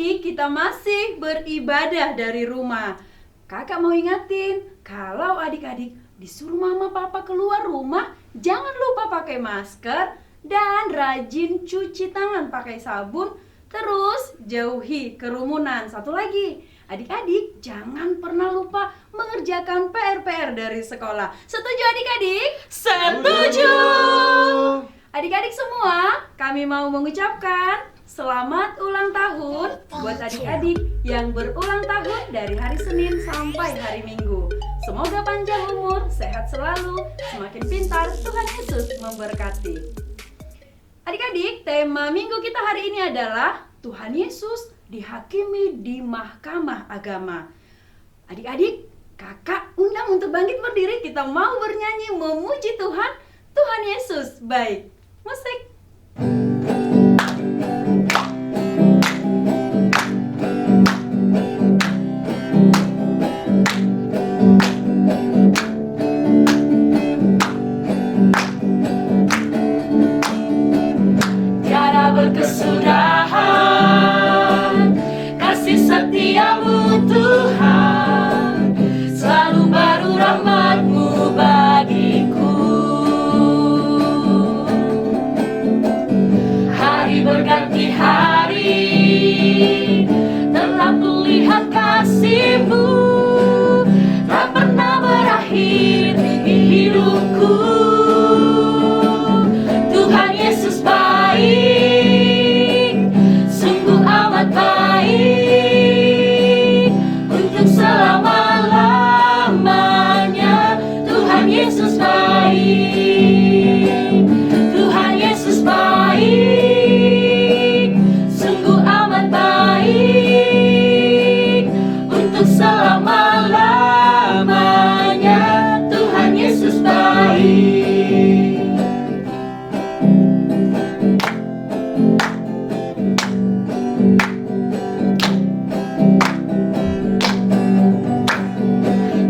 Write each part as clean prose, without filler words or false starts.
Adik-adik, kita masih beribadah dari rumah. Kakak mau ingatin, kalau adik-adik disuruh mama papa keluar rumah, jangan lupa pakai masker dan rajin cuci tangan pakai sabun. Terus jauhi kerumunan. Satu lagi, adik-adik jangan pernah lupa mengerjakan PR-PR dari sekolah. Setuju adik-adik? Setuju. Adik-adik semua, kami mau mengucapkan selamat ulang tahun buat adik-adik yang berulang tahun dari hari Senin sampai hari Minggu. Semoga panjang umur, sehat selalu, semakin pintar, Tuhan Yesus memberkati. Adik-adik, tema minggu kita hari ini adalah Tuhan Yesus dihakimi di mahkamah agama. Adik-adik, kakak undang untuk bangkit berdiri, kita mau bernyanyi memuji Tuhan. Tuhan Yesus baik. Musik. Tiada berkesudahan kasih setiamu Tuhan, selalu baru rahmat-Mu bagiku. Hari berganti hari telah kulihat kasih-Mu, tak pernah berakhir di hidupku. Tuhan Yesus baik, sungguh amat baik, untuk selama-lamanya. Tuhan Yesus baik, Tuhan Yesus baik, sungguh amat baik, untuk selama-lamanya. Tuhan Yesus baik.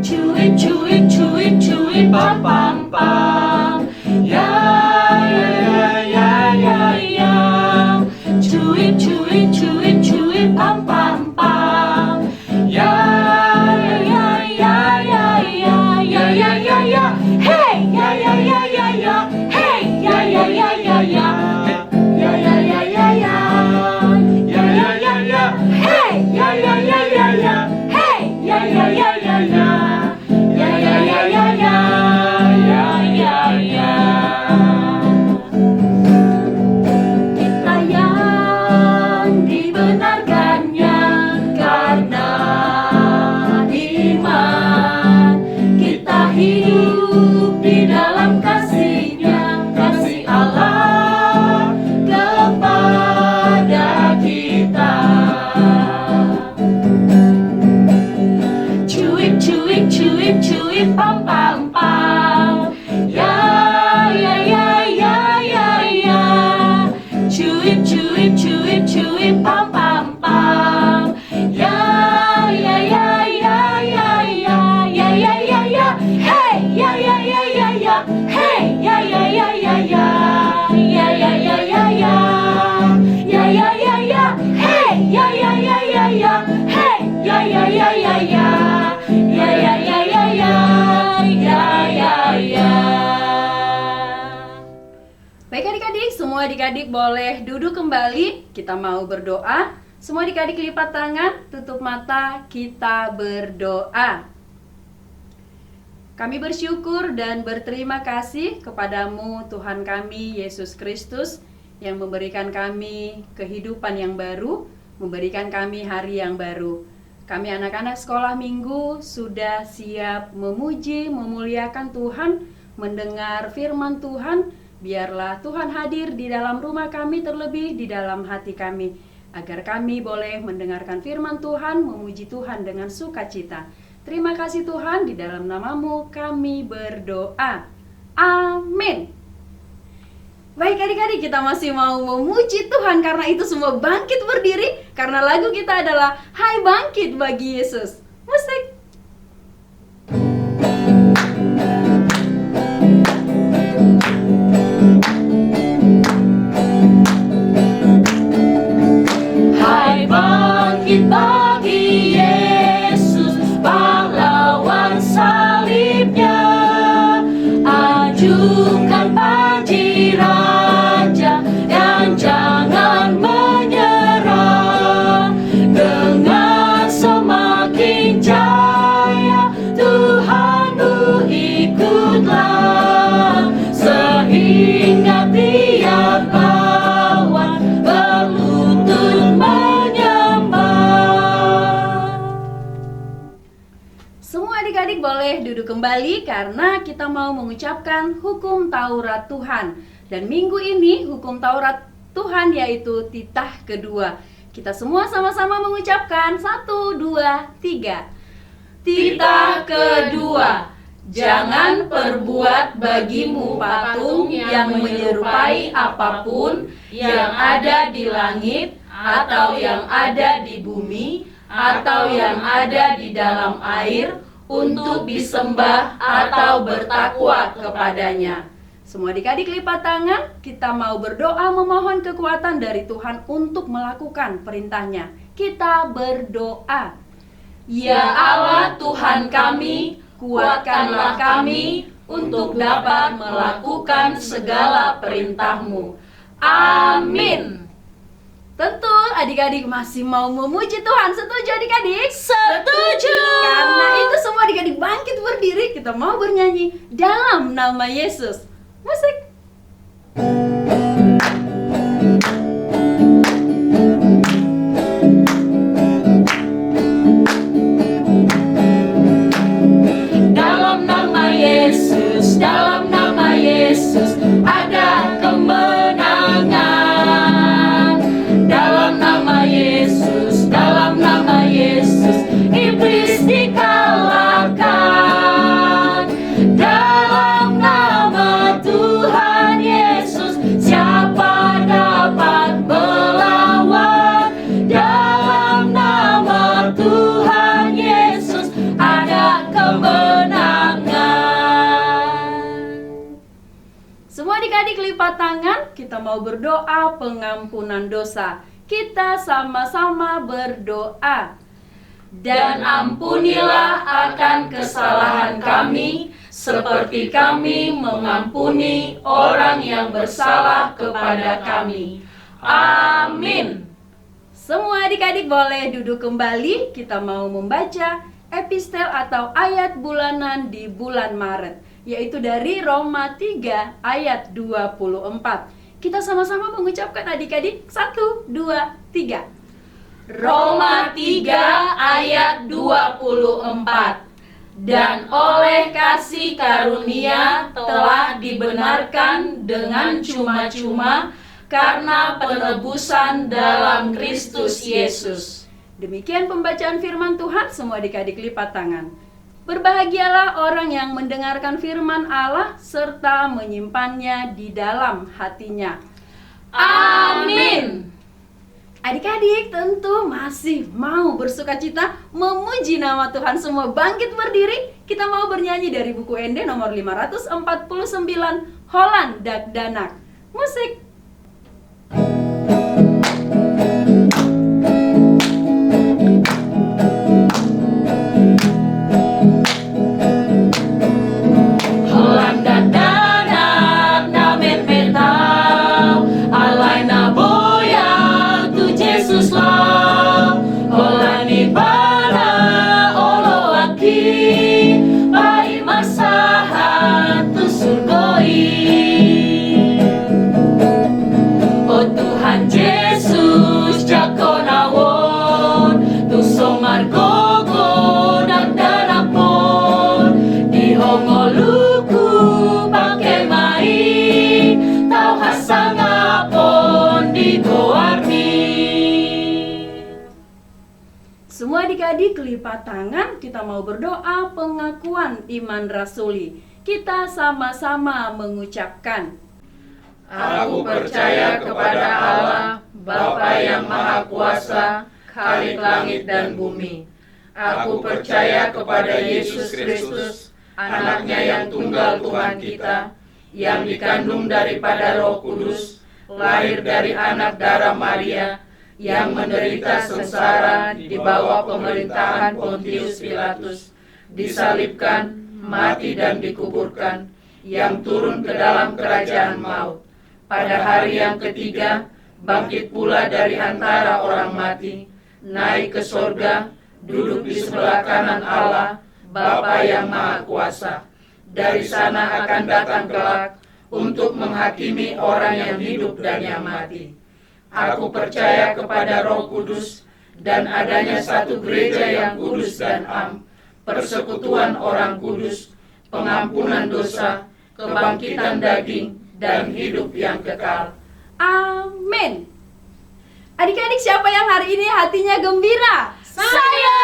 Cuit, cuit, cuit, cuit, pam, pam, pam. Ya, ya, ya, ya, ya. Cuit, cuit, cuit, cuit, pam, pam, pam. Ya, ya, ya, ya, ya, ya, ya, ya, ya. Hey, ya, ya, ya, ya, ya. Hey, ya, ya, ya, ya, ya. Ya, ya, ya, ya, ya. Ya, ya, ya, ya. Hey, ya, ya, ya, ya, ya. Hey, ya, ya, ya, ya, ya. Ya, ya, ya, ya, ya. Ya, ya, ya. Kita yang dibenarkannya karena iman, kita hidup di dalam kasih-Nya, kasih Allah kepada kita. Cuip, cuip, cuip, cuip, pam, pam, pam. Ya, ya, ya, ya, ya, ya. Cuip, cuip, cuip, cuip, pam, pam, pam. Ya, ya, ya, ya, ya, ya. Ya, ya, ya, ya. Hey, ya, ya, ya, ya, ya. Hey, ya, ya, ya, ya, ya. Ya, ya, ya, ya, ya. Ya, ya, ya, ya. Hey, ya, ya, ya, ya, ya. Hey, ya, ya, ya, ya, ya. Ya, ya, ya, ya, ya. Ya, ya, ya. Baik adik-adik, semua adik-adik boleh duduk kembali. Kita mau berdoa. Semua adik-adik lipat tangan, tutup mata, kita berdoa. Kami bersyukur dan berterima kasih kepadamu Tuhan kami Yesus Kristus yang memberikan kami kehidupan yang baru, memberikan kami hari yang baru. Kami anak-anak sekolah minggu sudah siap memuji, memuliakan Tuhan, mendengar firman Tuhan. Biarlah Tuhan hadir di dalam rumah kami, terlebih di dalam hati kami, agar kami boleh mendengarkan firman Tuhan, memuji Tuhan dengan sukacita. Terima kasih Tuhan, di dalam nama-Mu kami berdoa. Amin. Baik adik-adik, kita masih mau memuji Tuhan karena itu semua bangkit berdiri. Karena lagu kita adalah Hai Bangkit bagi Yesus. Musik. Hai boleh duduk kembali karena kita mau mengucapkan hukum Taurat Tuhan. Dan minggu ini hukum Taurat Tuhan yaitu titah kedua. Kita semua sama-sama mengucapkan 1, 2, 3. Titah kedua. Jangan perbuat bagimu patung yang menyerupai apapun yang ada di langit atau yang ada di bumi atau yang ada di dalam air untuk disembah atau bertakwa kepadanya. Semua adik-adik lipat tangan, kita mau berdoa memohon kekuatan dari Tuhan untuk melakukan perintahnya. Kita berdoa. Ya Allah Tuhan kami, kuatkanlah kami untuk dapat melakukan segala perintah-Mu. Amin. Tentu adik-adik masih mau memuji Tuhan. Setuju adik-adik? Setuju. Karena itu semua adik-adik bangkit berdiri, kita mau bernyanyi dalam nama Yesus. Musik. Dalam nama Yesus, dalam nama Yesus ada kemenangan. Dalam nama Yesus, dalam nama Yesus iblis dikalahkan. Dalam nama Tuhan Yesus siapa dapat melawan? Dalam nama Tuhan Yesus ada kemenangan. Semua adik-adik lipat tangan, kita mau berdoa pengampunan dosa. Kita sama-sama berdoa. Dan ampunilah akan kesalahan kami, seperti kami mengampuni orang yang bersalah kepada kami. Amin. Semua adik-adik boleh duduk kembali. Kita mau membaca epistel atau ayat bulanan di bulan Maret, yaitu dari Roma 3 ayat 24. Kita sama-sama mengucapkan adik-adik 1, 2, 3. Roma 3 ayat 24. Dan oleh kasih karunia telah dibenarkan dengan cuma-cuma karena penebusan dalam Kristus Yesus. Demikian pembacaan firman Tuhan. Semua adik-adik lipat tangan. Berbahagialah orang yang mendengarkan firman Allah serta menyimpannya di dalam hatinya. Amin. Adik-adik tentu masih mau bersukacita memuji nama Tuhan. Semua bangkit berdiri. Kita mau bernyanyi dari buku ND nomor 549, Holland Dak Danak. Musik. Holland Dak Danak na metmetau alai na boya tu Jesus la Holland ibara olo aki pai masahat tu surgoi. Oh Tuhan Yesus jakonawon tu somar gogo dan darapon di hongoluku pakai mai tau hasangapon di goarni. Semua adik-adik lipat tangan. Kita mau berdoa pengakuan iman rasuli. Kita sama-sama mengucapkan. Aku percaya kepada Allah, Bapa yang Maha Kuasa, Khalik langit dan bumi. Aku percaya kepada Yesus Kristus, anaknya yang tunggal Tuhan kita, yang dikandung daripada Roh Kudus, lahir dari anak darah Maria, yang menderita sengsara di bawah pemerintahan Pontius Pilatus, disalibkan, mati dan dikuburkan, yang turun ke dalam kerajaan maut. Pada hari yang ketiga, bangkit pula dari antara orang mati, naik ke sorga, duduk di sebelah kanan Allah, Bapa yang Maha Kuasa. Dari sana akan datang kelak untuk menghakimi orang yang hidup dan yang mati. Aku percaya kepada Roh Kudus dan adanya satu gereja yang kudus dan am, persekutuan orang kudus, pengampunan dosa, kebangkitan daging, dan hidup yang kekal. Amin. Adik-adik, siapa yang hari ini hatinya gembira? Saya.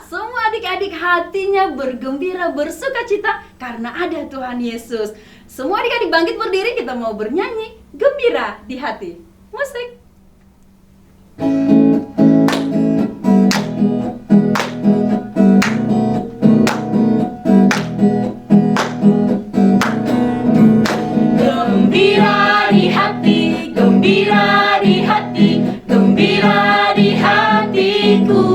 Semua adik-adik hatinya bergembira, bersukacita karena ada Tuhan Yesus. Semua adik-adik bangkit berdiri, kita mau bernyanyi gembira di hati. Musik. Gembira di hati, gembira di hati, gembira di hatiku.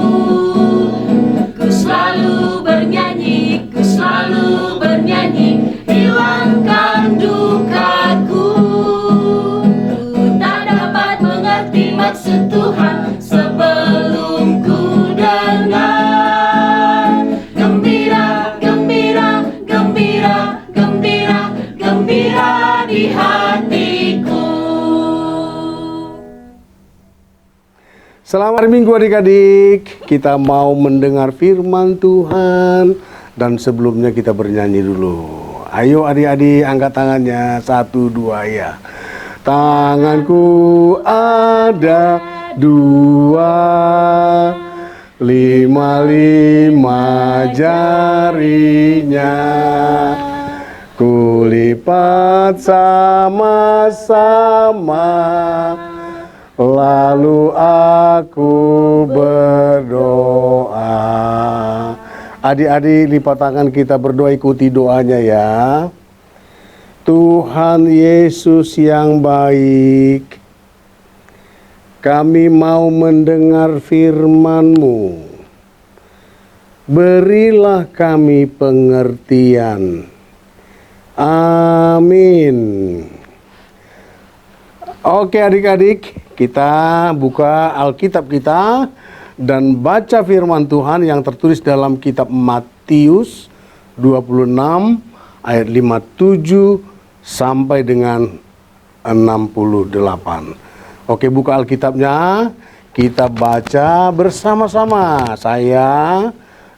Ku selalu bernyanyi, ku selalu bernyanyi, hilangkan dukaku. Ku tak dapat mengerti maksud Tuhan sebelum ku dengar. Gembira, gembira, gembira, gembira, gembira di hatiku. Selamat hari Minggu adik-adik. Kita mau mendengar firman Tuhan. Dan sebelumnya kita bernyanyi dulu. Ayo adik-adik angkat tangannya. 1, 2 ya. Tanganku ada 2, 5 jarinya. Kulipat sama-sama, lalu aku berdoa. Adik-adik, lipat tangan kita berdoa, ikuti doanya ya. Tuhan Yesus yang baik, kami mau mendengar firman-Mu. Berilah kami pengertian. Amin. Oke adik-adik, kita buka Alkitab kita dan baca firman Tuhan yang tertulis dalam kitab Matius 26 ayat 57 sampai dengan 68. Oke, buka Alkitabnya, kita baca bersama-sama. Saya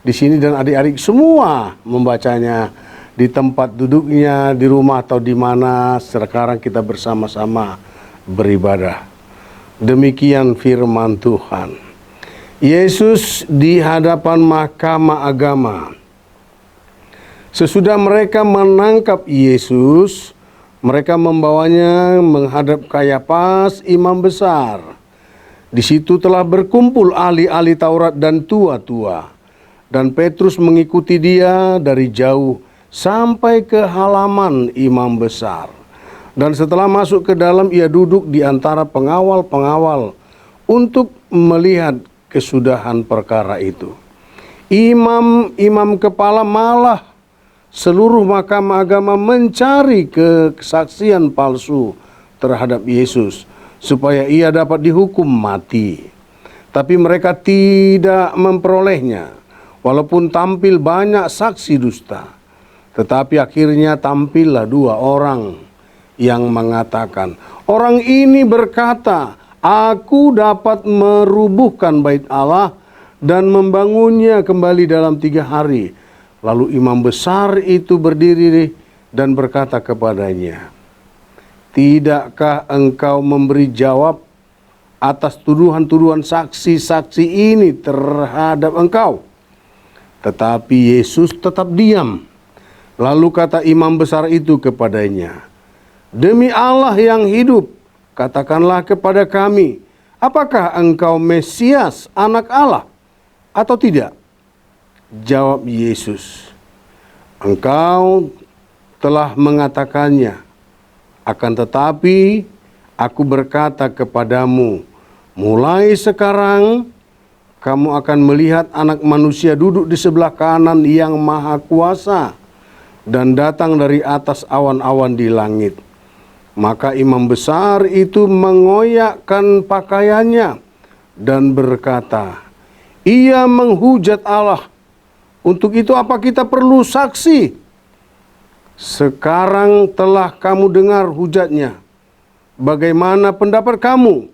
di sini dan adik-adik semua membacanya di tempat duduknya, di rumah atau di mana. Sekarang kita bersama-sama beribadah. Demikian firman Tuhan. Yesus di hadapan mahkamah agama. Sesudah mereka menangkap Yesus, mereka membawanya menghadap Kayafas, imam besar. Di situ telah berkumpul ahli-ahli Taurat dan tua-tua. Dan Petrus mengikuti dia dari jauh sampai ke halaman imam besar. Dan setelah masuk ke dalam, ia duduk di antara pengawal-pengawal untuk melihat kesudahan perkara itu. Imam-imam kepala malah seluruh mahkamah agama mencari kesaksian palsu terhadap Yesus supaya ia dapat dihukum mati. Tapi mereka tidak memperolehnya, walaupun tampil banyak saksi dusta. Tetapi akhirnya tampillah 2 orang yang mengatakan, orang ini berkata, aku dapat merubuhkan bait Allah dan membangunnya kembali dalam 3 hari. Lalu imam besar itu berdiri dan berkata kepadanya, tidakkah engkau memberi jawab atas tuduhan-tuduhan saksi-saksi ini terhadap engkau? Tetapi Yesus tetap diam. Lalu kata imam besar itu kepadanya, demi Allah yang hidup, katakanlah kepada kami, apakah engkau Mesias, anak Allah, atau tidak? Jawab Yesus, engkau telah mengatakannya. Akan tetapi aku berkata kepadamu, mulai sekarang kamu akan melihat Anak Manusia duduk di sebelah kanan Yang Maha Kuasa dan datang dari atas awan-awan di langit. Maka imam besar itu mengoyakkan pakaiannya dan berkata, ia menghujat Allah. Untuk itu apa kita perlu saksi? Sekarang telah kamu dengar hujatnya. Bagaimana pendapat kamu?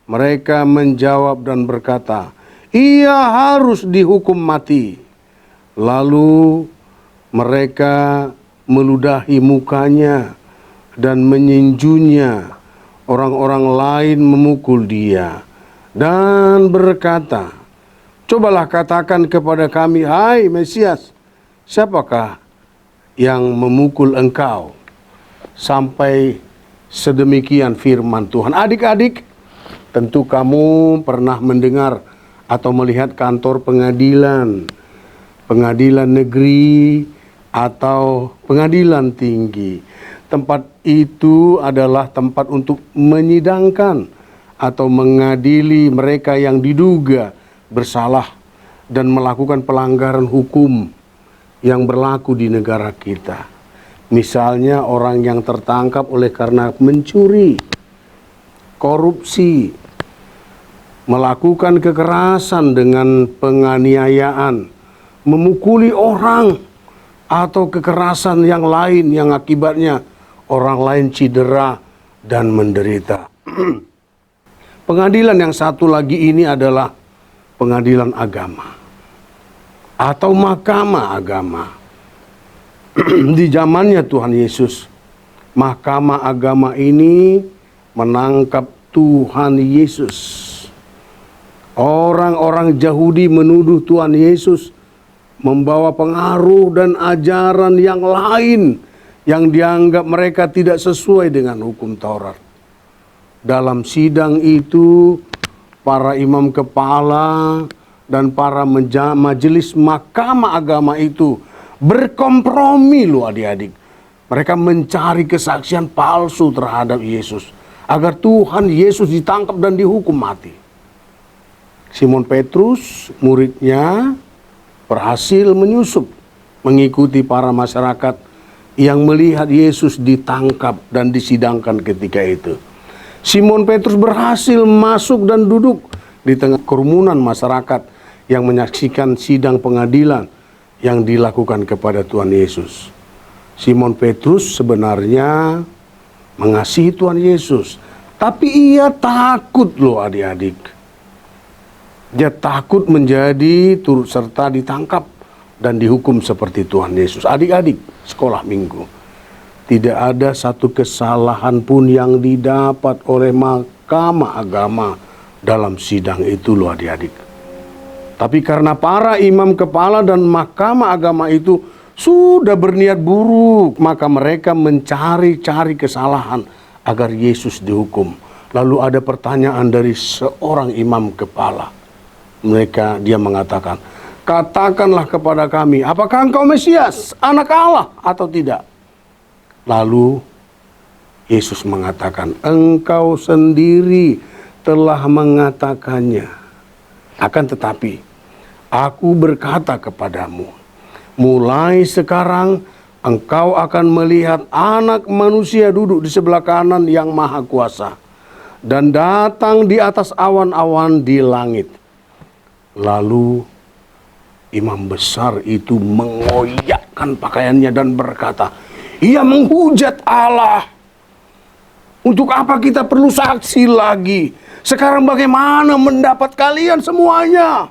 Mereka menjawab dan berkata, ia harus dihukum mati. Lalu mereka meludahi mukanya dan menyinjunya. Orang-orang lain memukul dia dan berkata, "Cobalah katakan kepada kami, hai Mesias, siapakah yang memukul engkau?" Sampai sedemikian firman Tuhan. Adik-adik, tentu kamu pernah mendengar atau melihat kantor pengadilan, pengadilan negeri atau pengadilan tinggi. Tempat itu adalah tempat untuk menyidangkan atau mengadili mereka yang diduga bersalah dan melakukan pelanggaran hukum yang berlaku di negara kita. Misalnya orang yang tertangkap oleh karena mencuri, korupsi, melakukan kekerasan dengan penganiayaan, memukuli orang, atau kekerasan yang lain yang akibatnya orang lain cedera dan menderita. Pengadilan yang satu lagi ini adalah pengadilan agama atau mahkamah agama. Di zamannya Tuhan Yesus, mahkamah agama ini menangkap Tuhan Yesus. Orang-orang Yahudi menuduh Tuhan Yesus membawa pengaruh dan ajaran yang lain yang dianggap mereka tidak sesuai dengan hukum Taurat. Dalam sidang itu, para imam kepala dan para majelis mahkamah agama itu berkompromi loh adik-adik. Mereka mencari kesaksian palsu terhadap Yesus agar Tuhan Yesus ditangkap dan dihukum mati. Simon Petrus, muridnya, berhasil menyusup mengikuti para masyarakat yang melihat Yesus ditangkap dan disidangkan ketika itu. Simon Petrus berhasil masuk dan duduk di tengah kerumunan masyarakat yang menyaksikan sidang pengadilan yang dilakukan kepada Tuhan Yesus. Simon Petrus sebenarnya mengasihi Tuhan Yesus, tapi ia takut loh adik-adik. Dia takut menjadi turut serta ditangkap dan dihukum seperti Tuhan Yesus. Adik-adik sekolah minggu, tidak ada satu kesalahan pun yang didapat oleh mahkamah agama dalam sidang itu loh adik-adik. Tapi karena para imam kepala dan mahkamah agama itu sudah berniat buruk, maka mereka mencari-cari kesalahan agar Yesus dihukum. Lalu ada pertanyaan dari seorang imam kepala. Dia mengatakan, "Katakanlah kepada kami, apakah engkau Mesias, anak Allah atau tidak?" Lalu Yesus mengatakan, "Engkau sendiri telah mengatakannya. Akan tetapi, aku berkata kepadamu, mulai sekarang engkau akan melihat Anak Manusia duduk di sebelah kanan Yang Maha Kuasa dan datang di atas awan-awan di langit." Lalu imam besar itu mengoyakkan pakaiannya dan berkata, "Ia menghujat Allah. Untuk apa kita perlu saksi lagi? Sekarang bagaimana mendapat kalian semuanya?"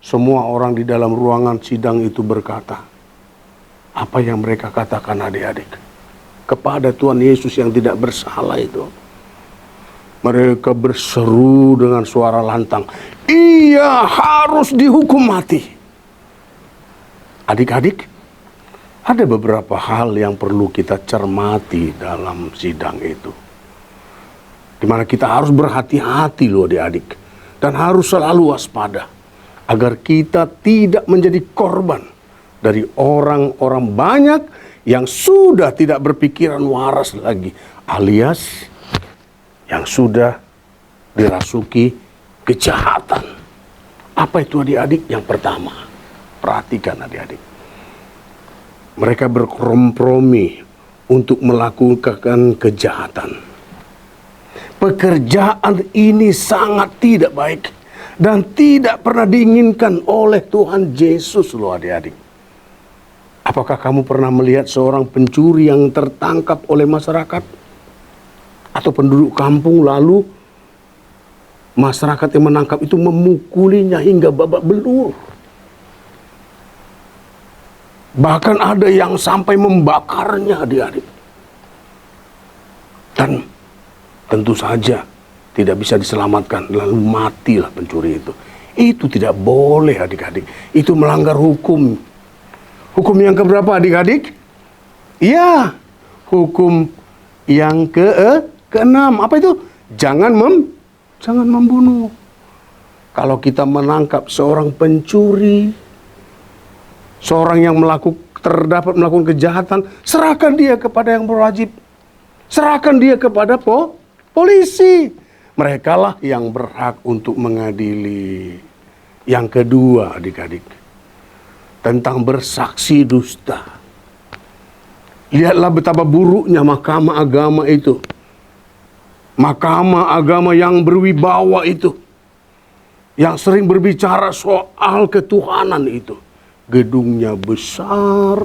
Semua orang di dalam ruangan sidang itu berkata, apa yang mereka katakan adik-adik kepada Tuhan Yesus yang tidak bersalah itu. Mereka berseru dengan suara lantang, "Ia harus dihukum mati." Adik-adik, ada beberapa hal yang perlu kita cermati dalam sidang itu, di mana kita harus berhati-hati loh adik-adik, dan harus selalu waspada agar kita tidak menjadi korban dari orang-orang banyak yang sudah tidak berpikiran waras lagi, alias yang sudah dirasuki kejahatan. Apa itu adik-adik? Yang pertama, perhatikan adik-adik. Mereka berkompromi untuk melakukan kejahatan. Pekerjaan ini sangat tidak baik dan tidak pernah diinginkan oleh Tuhan Yesus loh adik-adik. Apakah kamu pernah melihat seorang pencuri yang tertangkap oleh masyarakat atau penduduk kampung, lalu masyarakat yang menangkap itu memukulinya hingga babak belur? Bahkan ada yang sampai membakarnya, adik-adik. Dan tentu saja tidak bisa diselamatkan, lalu matilah pencuri itu. Itu tidak boleh, adik-adik. Itu melanggar hukum. Hukum yang keberapa, adik-adik? Ya, hukum yang keenam. Apa itu? Jangan membunuh. Kalau kita menangkap seorang pencuri, seorang yang terdapat melakukan kejahatan, serahkan dia kepada yang berwajib. Serahkan dia kepada polisi. Merekalah yang berhak untuk mengadili. Yang kedua, adik-adik, tentang bersaksi dusta. Lihatlah betapa buruknya mahkamah agama itu. Mahkamah agama yang berwibawa itu, yang sering berbicara soal ketuhanan itu. Gedungnya besar,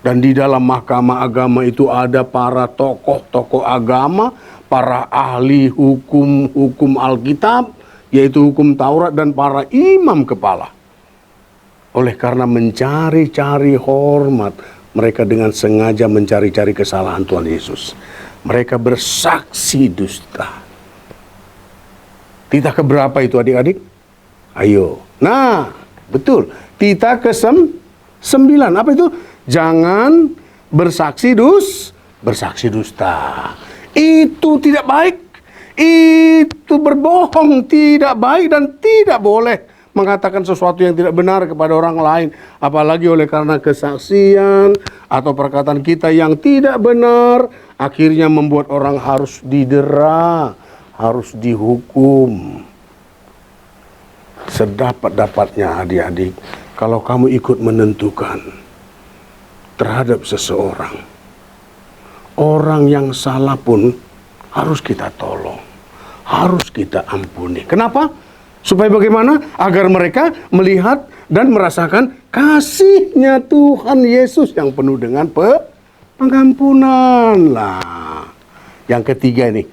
dan di dalam mahkamah agama itu ada para tokoh-tokoh agama, para ahli hukum Alkitab, yaitu hukum Taurat, dan para imam kepala. Oleh karena mencari-cari hormat, mereka dengan sengaja mencari-cari kesalahan Tuhan Yesus. Mereka bersaksi dusta. Titah keberapa itu, adik-adik? Ayo. Nah, betul. Titah ke-9. Apa itu? Jangan bersaksi dusta. Itu tidak baik. Itu berbohong, tidak baik dan tidak boleh mengatakan sesuatu yang tidak benar kepada orang lain, apalagi oleh karena kesaksian atau perkataan kita yang tidak benar, akhirnya membuat orang harus didera, harus dihukum. Sedapat-dapatnya, adik-adik, kalau kamu ikut menentukan terhadap seseorang, orang yang salah pun harus kita tolong, harus kita ampuni. Kenapa? Supaya bagaimana? Agar mereka melihat dan merasakan kasih-Nya Tuhan Yesus yang penuh dengan pengampunan. Lah, yang ketiga ini,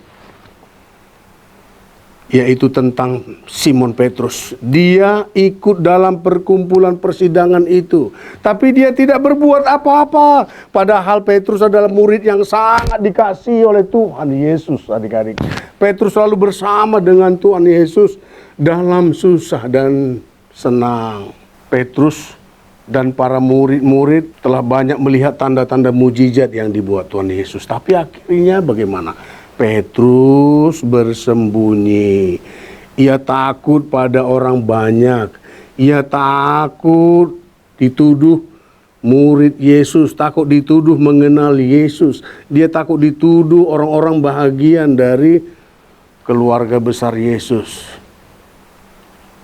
yaitu tentang Simon Petrus. Dia ikut dalam perkumpulan persidangan itu, tapi dia tidak berbuat apa-apa. Padahal Petrus adalah murid yang sangat dikasihi oleh Tuhan Yesus, adik-adik. Petrus selalu bersama dengan Tuhan Yesus dalam susah dan senang. Petrus dan para murid-murid telah banyak melihat tanda-tanda mujizat yang dibuat Tuhan Yesus. Tapi akhirnya bagaimana? Petrus bersembunyi. Ia takut pada orang banyak. Ia takut dituduh murid Yesus, takut dituduh mengenal Yesus. Dia takut dituduh orang-orang bahagian dari keluarga besar Yesus.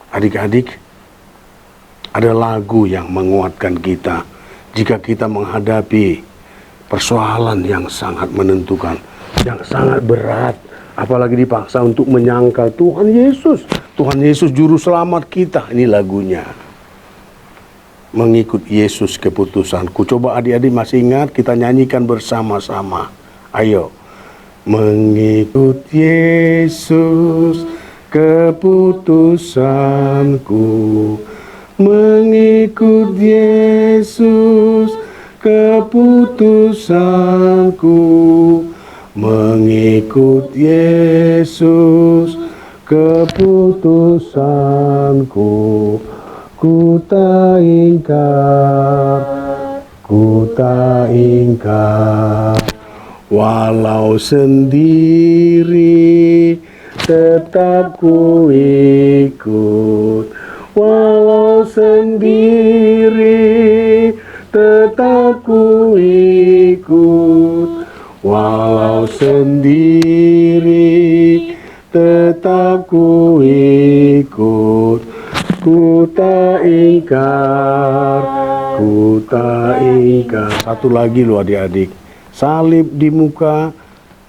Adik-adik, ada lagu yang menguatkan kita jika kita menghadapi persoalan yang sangat menentukan, yang sangat berat, apalagi dipaksa untuk menyangkal Tuhan Yesus. Tuhan Yesus juru selamat kita. Ini lagunya. Mengikut Yesus keputusanku. Coba adik-adik masih ingat, kita nyanyikan bersama-sama. Ayo. Mengikut Yesus keputusanku, mengikut Yesus keputusanku, mengikut Yesus keputusanku. Ku tak ingkar, walau sendiri tetap ku ikut, walau sendiri tetap ku ikut, walau sendiri tetap ku ikut. Ku tak ingkar, ku tak ingkar. Satu lagi loh adik-adik. Salib di muka,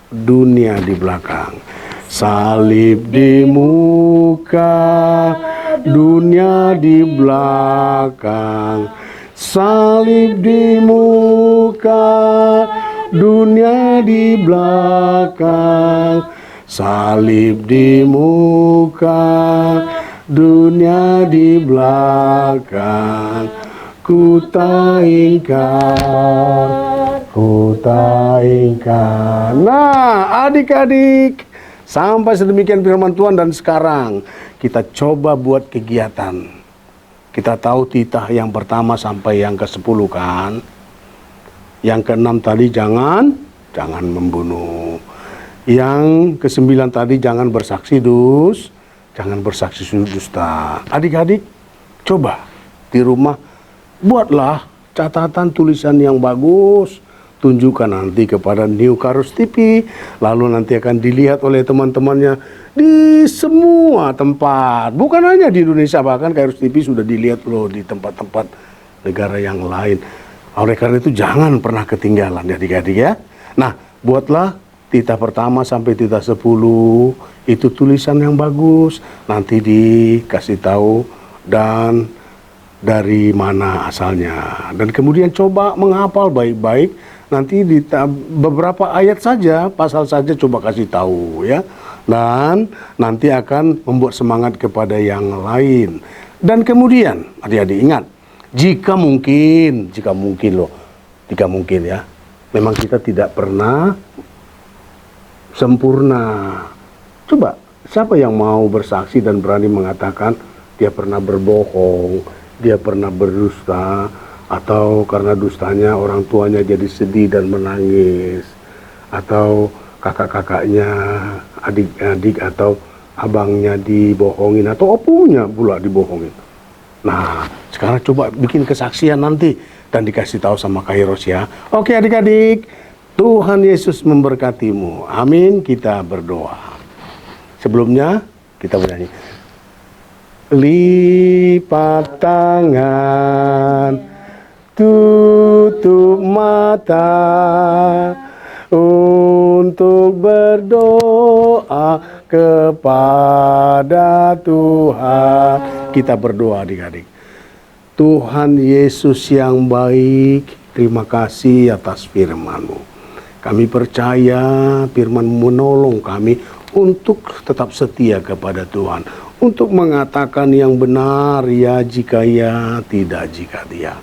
dunia di belakang. Salib di muka, dunia di belakang. Salib di muka, dunia di belakang. Salib di muka, dunia di belakang. ku tak ingkar, ku tak ingkar. Nah, adik-adik, sampai sedemikian firman Tuhan, dan sekarang kita coba buat kegiatan. Kita tahu titah yang pertama sampai yang ke-10 kan. Yang ke-6 tadi jangan membunuh. Yang ke-9 tadi jangan bersaksi jangan bersaksi dusta. Adik-adik, coba di rumah buatlah catatan tulisan yang bagus. Tunjukkan nanti kepada New Kairos TV, lalu nanti akan dilihat oleh teman-temannya di semua tempat. Bukan hanya di Indonesia, bahkan Kairos TV sudah dilihat loh di tempat-tempat negara yang lain. Oleh karena itu jangan pernah ketinggalan ya adik-adik ya. Nah, buatlah titah pertama sampai titah 10 itu tulisan yang bagus. Nanti dikasih tahu dan dari mana asalnya. Dan kemudian coba menghafal baik-baik. Nanti di beberapa ayat saja, pasal saja coba kasih tahu ya. Dan nanti akan membuat semangat kepada yang lain. Dan kemudian adik-adik ingat, jika mungkin ya, memang kita tidak pernah sempurna. Coba, siapa yang mau bersaksi dan berani mengatakan dia pernah berbohong, dia pernah berdusta, atau karena dustanya orang tuanya jadi sedih dan menangis, atau kakak-kakaknya, adik-adik atau abangnya dibohongin, atau opunya pula dibohongin. Nah, sekarang coba bikin kesaksian nanti dan dikasih tahu sama Kairos ya. Oke adik-adik, Tuhan Yesus memberkatimu. Amin. Kita berdoa. Sebelumnya kita bernyanyi. Lipat tangan, tutup mata untuk berdoa kepada Tuhan. Kita berdoa adik-adik. Tuhan Yesus yang baik, terima kasih atas firman-Mu. Kami percaya firman-Mu menolong kami untuk tetap setia kepada Tuhan. Untuk mengatakan yang benar, ya jika ya, tidak jika tidak.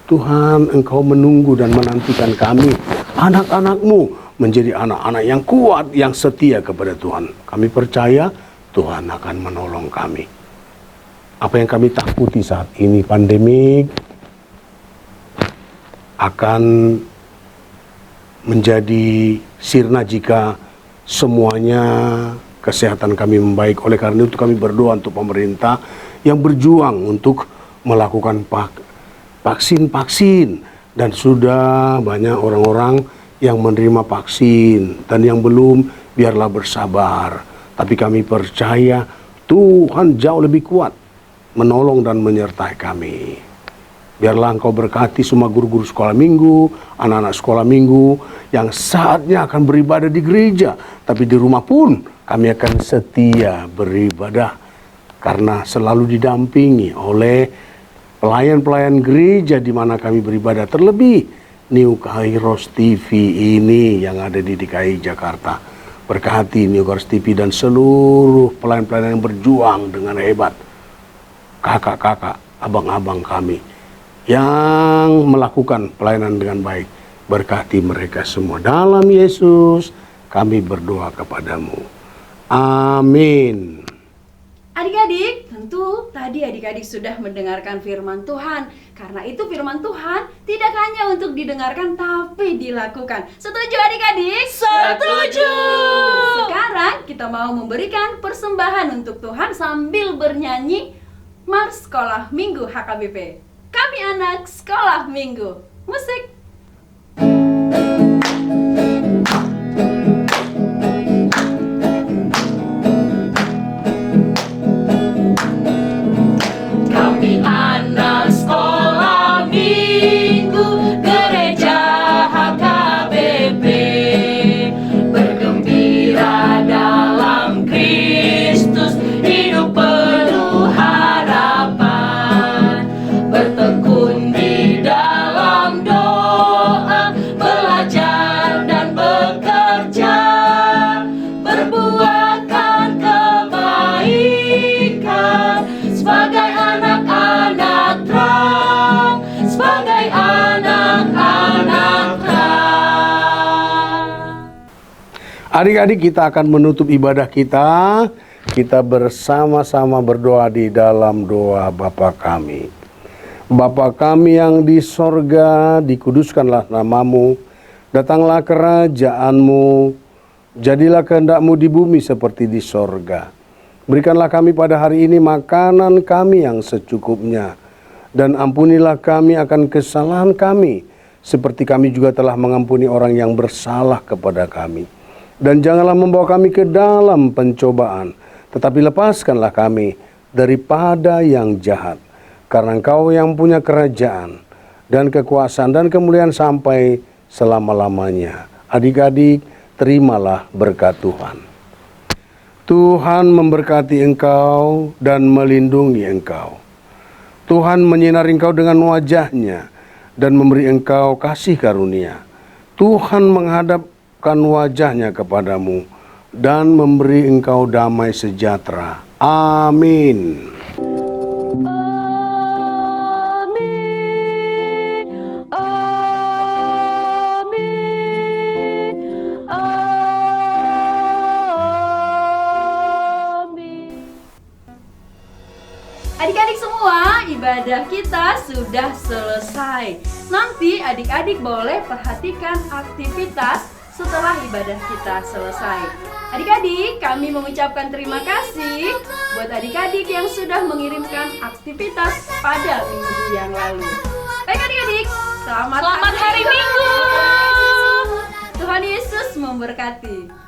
Tuhan, Engkau menunggu dan menantikan kami, anak-anak-Mu, menjadi anak-anak yang kuat, yang setia kepada Tuhan. Kami percaya Tuhan akan menolong kami. Apa yang kami takuti saat ini, pandemik, akan menjadi sirna jika semuanya kesehatan kami membaik. Oleh karena itu kami berdoa untuk pemerintah yang berjuang untuk melakukan vaksin, dan sudah banyak orang-orang yang menerima vaksin, dan yang belum biarlah bersabar. Tapi kami percaya Tuhan jauh lebih kuat menolong dan menyertai kami. Biarlah Engkau berkati semua guru-guru sekolah minggu, anak-anak sekolah minggu yang saatnya akan beribadah di gereja, tapi di rumah pun kami akan setia beribadah karena selalu didampingi oleh pelayan-pelayan gereja di mana kami beribadah. Terlebih New Kairos TV ini yang ada di DKI Jakarta. Berkati New Kairos TV dan seluruh pelayan-pelayan yang berjuang dengan hebat. Kakak-kakak, abang-abang kami yang melakukan pelayanan dengan baik. Berkati mereka semua. Dalam Yesus kami berdoa kepadamu. Amin. Adik-adik, tentu tadi adik-adik sudah mendengarkan firman Tuhan. Karena itu firman Tuhan tidak hanya untuk didengarkan tapi dilakukan. Setuju adik-adik? Setuju. Sekarang kita mau memberikan persembahan untuk Tuhan sambil bernyanyi Mars Sekolah Minggu HKBP. Kami anak sekolah minggu. Musik. Kami anak sekolah minggu gereja HKBP, bergembira dalam Kristus, hidup penuh harapan, bertekun di dalam doa. Adik-adik, kita akan menutup ibadah kita. Kita bersama-sama berdoa di dalam doa Bapa kami. Bapa kami yang di sorga, dikuduskanlah namamu. Datanglah kerajaanmu. Jadilah kehendak-mu di bumi seperti di sorga. Berikanlah kami pada hari ini makanan kami yang secukupnya. Dan ampunilah kami akan kesalahan kami, seperti kami juga telah mengampuni orang yang bersalah kepada kami. Dan janganlah membawa kami ke dalam pencobaan, tetapi lepaskanlah kami daripada yang jahat. Karena Engkau yang punya kerajaan, dan kekuasaan, dan kemuliaan sampai selama-lamanya. Adik-adik, terimalah berkat Tuhan. Tuhan memberkati engkau dan melindungi engkau. Tuhan menyinari engkau dengan wajah-Nya dan memberi engkau kasih karunia. Tuhan menghadapkan wajah-Nya kepadamu dan memberi engkau damai sejahtera. Amin. Adik-adik semua, ibadah kita sudah selesai. Nanti adik-adik boleh perhatikan aktivitas setelah ibadah kita selesai. Adik-adik, kami mengucapkan terima kasih buat adik-adik yang sudah mengirimkan aktivitas pada minggu yang lalu. Baik adik-adik, selamat Hari Minggu. Tuhan Yesus memberkati.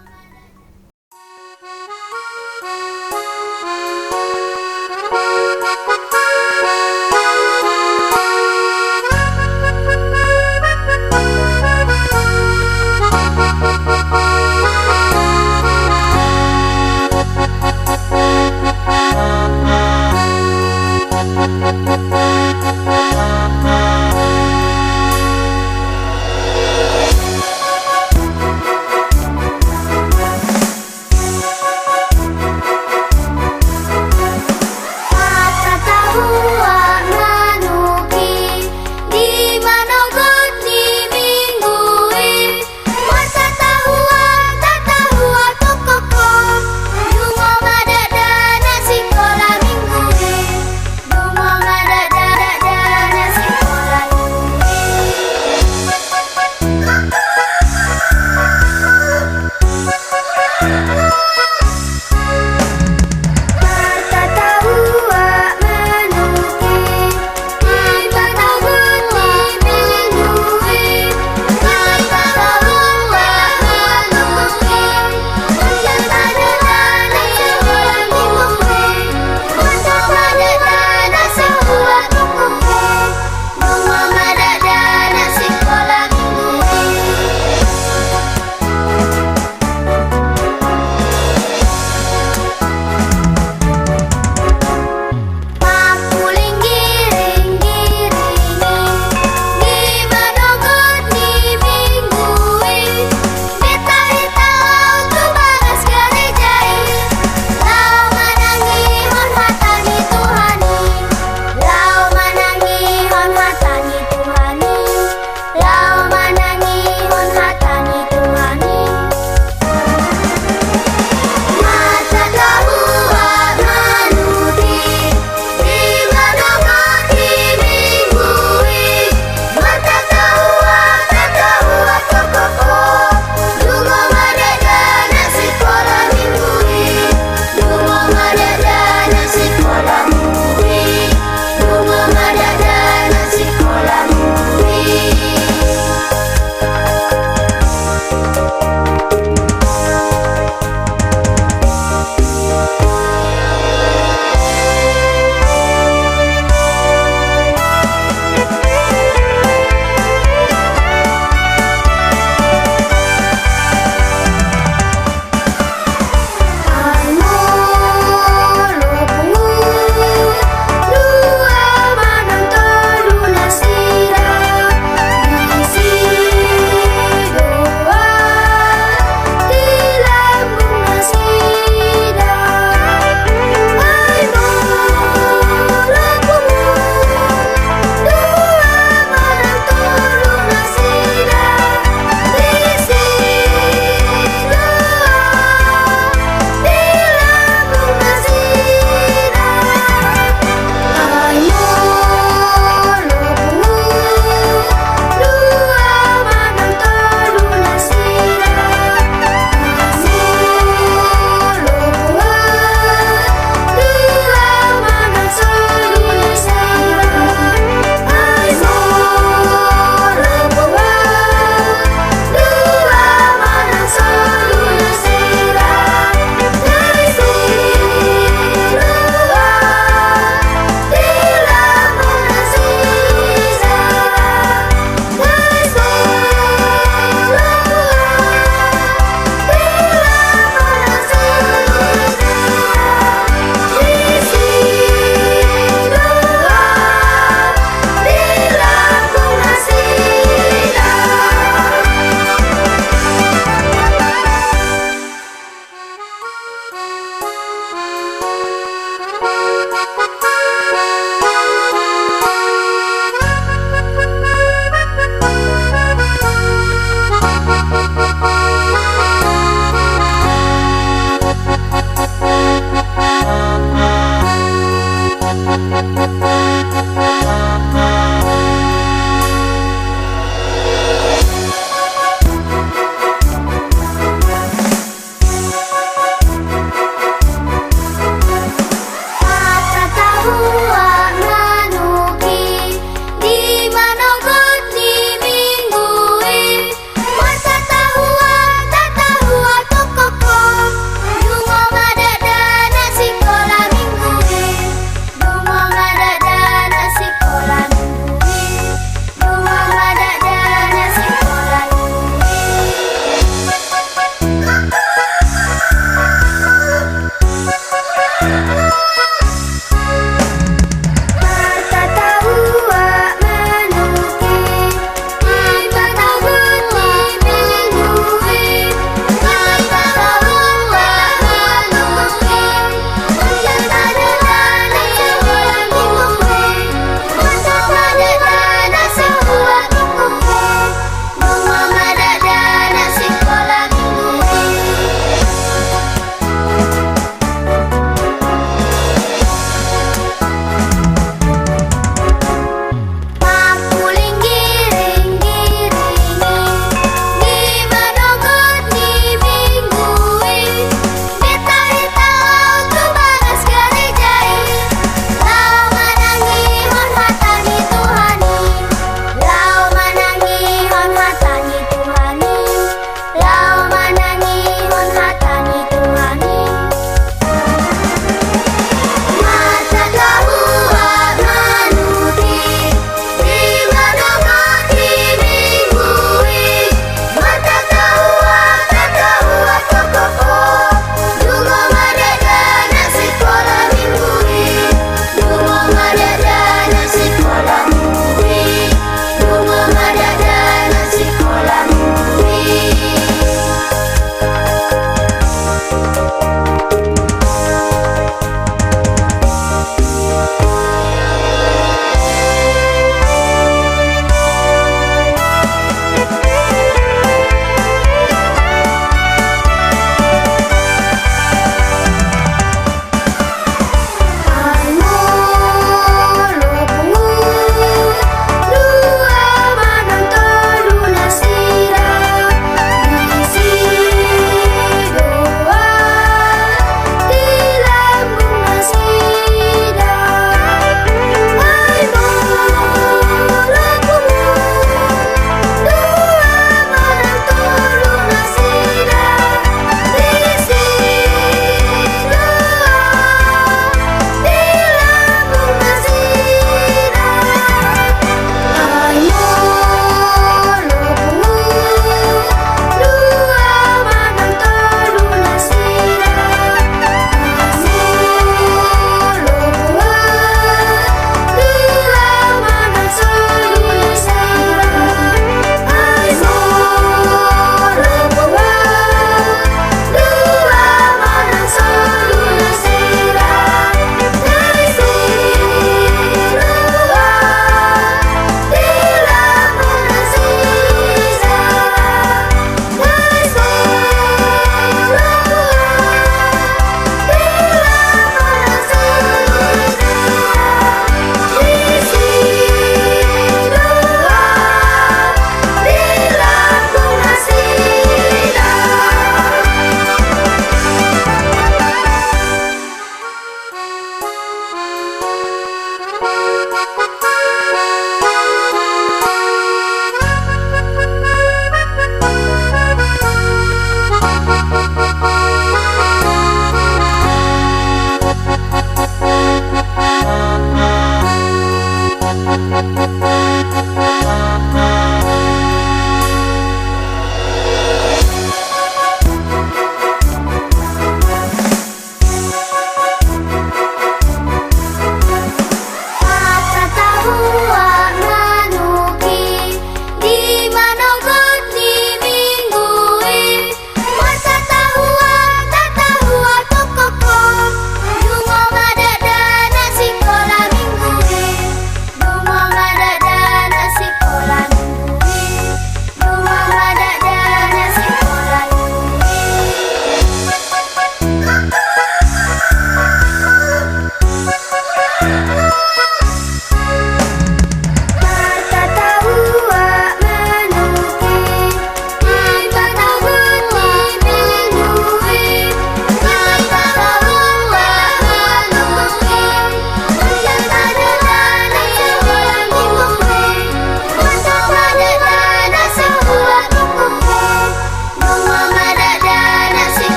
Kata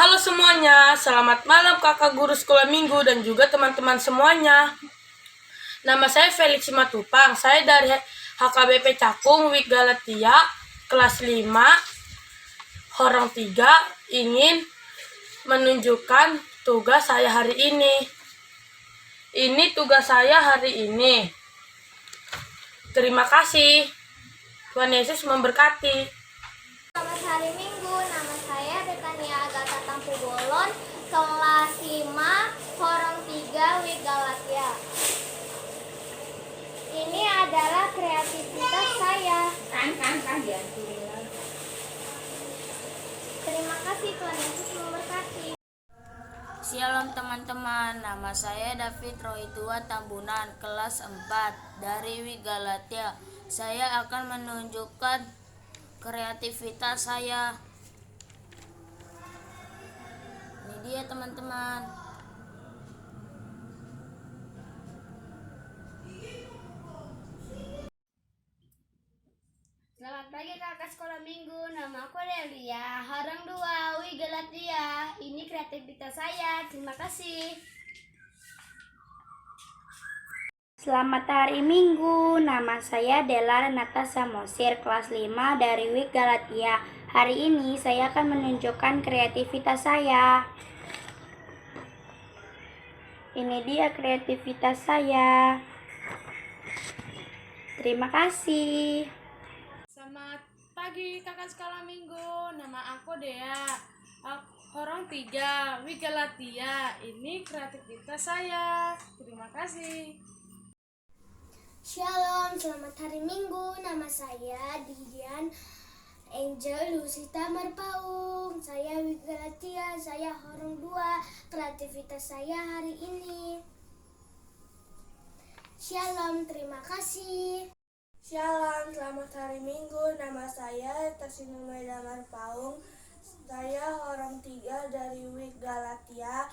Halo semuanya, selamat malam kakak guru sekolah minggu dan juga teman-teman semuanya. Nama saya Felix Simatupang, saya dari HKBP Cakung, Wik Galatia, kelas 5, Horong 3, ingin menunjukkan tugas saya hari ini. Ini tugas saya hari ini. Terima kasih. Tuhan Yesus memberkati. Selamat hari Minggu, nama saya Betania Agatha Tampu Bolon, kelas 5, Horong 3, Wik Galatia. Ini adalah kreativitas saya. Terima kasih, Tuhan Yesus memberkati. Shalom teman-teman, nama saya David Rohitua Tambunan, kelas 4 dari Wik Galatia. Saya akan menunjukkan kreativitas saya. Ini dia teman-teman. Selamat pagi kakak sekolah minggu, nama aku Delia, Horong 2, Wik Galatia. Ini kreativitas saya, terima kasih. Selamat hari Minggu, nama saya Della Renata Samosir, kelas 5 dari Wik Galatia. Hari ini saya akan menunjukkan kreativitas saya. Ini dia kreativitas saya. Terima kasih. Selamat pagi kakak sekolah minggu, nama aku Dea, Horong 3, Wik Galatia. Ini kreativitas saya. Terima kasih. Shalom, selamat hari Minggu. Nama saya Dian Angel Lusita Marpaung. Saya Wik Galatia, saya Horong 2. Kreativitas saya hari ini. Shalom, terima kasih. Shalom, selamat hari Minggu. Nama saya Tasinumeda Marpaung. Saya Horong 3 dari Wik Galatia.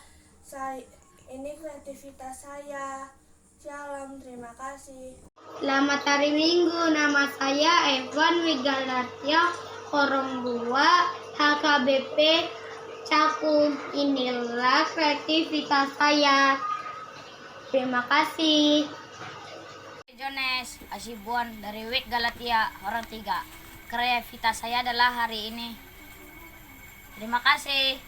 Ini kreativitas saya. Shalom, terima kasih. Selamat hari Minggu. Nama saya Evan Wik Galatia, Horong 2, HKBP Cakung. Inilah kreativitas saya. Terima kasih. Jones Asibuan dari Wik Galatia, Horong 3. Kreativitas saya adalah hari ini. Terima kasih.